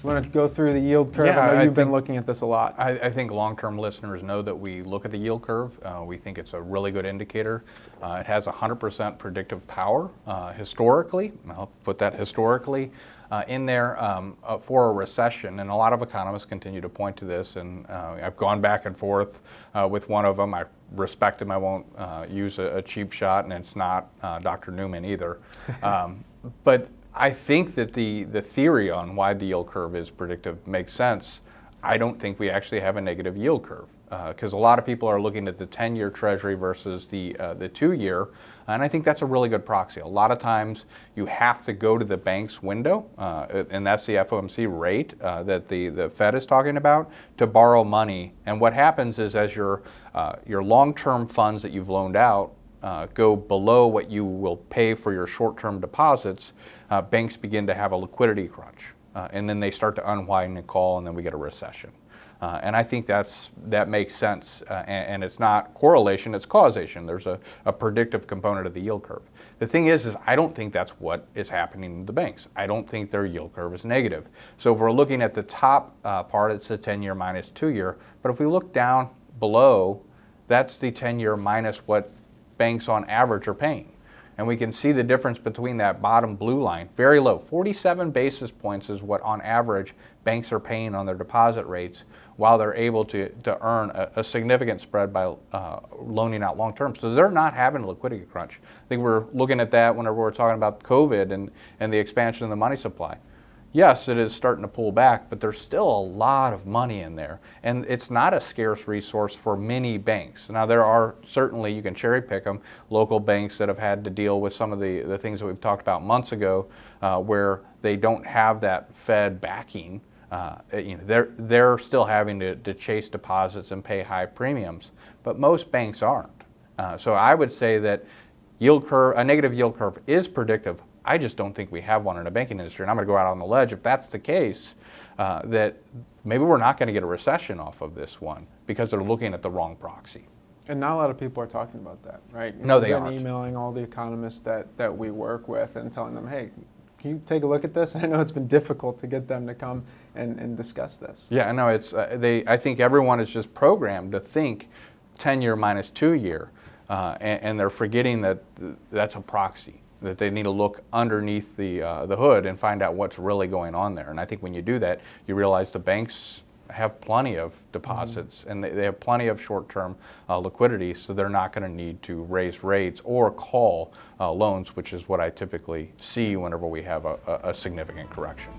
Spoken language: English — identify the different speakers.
Speaker 1: you want to go through the yield curve?
Speaker 2: Yeah,
Speaker 1: I know
Speaker 2: I
Speaker 1: you've been
Speaker 2: think-
Speaker 1: looking at this a lot.
Speaker 2: I think long-term listeners know that we look at the yield curve. We think it's a really good indicator. It has 100% predictive power historically. I'll put that historically in there for a recession. And a lot of economists continue to point to this. And I've gone back and forth with one of them. I respect him. I won't use a cheap shot, and it's not Dr. Newman either. But I think that the theory on why the yield curve is predictive makes sense. I don't think we actually have a negative yield curve because a lot of people are looking at the 10-year Treasury versus the 2-year, and I think that's a really good proxy. A lot of times you have to go to the bank's window, and that's the FOMC rate that the Fed is talking about, to borrow money. And what happens is as your long-term funds that you've loaned out go below what you will pay for your short-term deposits, banks begin to have a liquidity crunch. And then they start to unwind and call, and then we get a recession. And I think that makes sense. And it's not correlation, it's causation. There's a predictive component of the yield curve. The thing is I don't think that's what is happening to the banks. I don't think their yield curve is negative. So if we're looking at the top part, it's the 10-year minus 2-year. But if we look down below, that's the 10-year minus what banks on average are paying. And we can see the difference between that bottom blue line, very low. 47 basis points is what on average banks are paying on their deposit rates while they're able to earn a significant spread by loaning out long term. So they're not having a liquidity crunch. I think we're looking at that whenever we're talking about COVID and the expansion of the money supply. Yes, it is starting to pull back, but there's still a lot of money in there. And it's not a scarce resource for many banks. Now, there are certainly, you can cherry pick them, local banks that have had to deal with some of the things that we've talked about months ago where they don't have that Fed backing. They're still having to chase deposits and pay high premiums, but most banks aren't. So I would say that a negative yield curve is predictive. I just don't think we have one in the banking industry. And I'm going to go out on the ledge. If that's the case, that maybe we're not going to get a recession off of this one because they're looking at the wrong proxy.
Speaker 1: And not a lot of people are talking about that, right?
Speaker 2: No, they
Speaker 1: I've been
Speaker 2: aren't.
Speaker 1: emailing all the economists that we work with and telling them, hey, can you take a look at this? I know it's been difficult to get them to come and discuss this.
Speaker 2: Yeah, no, it's I think everyone is just programmed to think 10-year minus 2-year, and they're forgetting that that's a proxy, that they need to look underneath the hood and find out what's really going on there. And I think when you do that, you realize the banks have plenty of deposits and they have plenty of short-term liquidity, so they're not going to need to raise rates or call loans, which is what I typically see whenever we have a significant correction.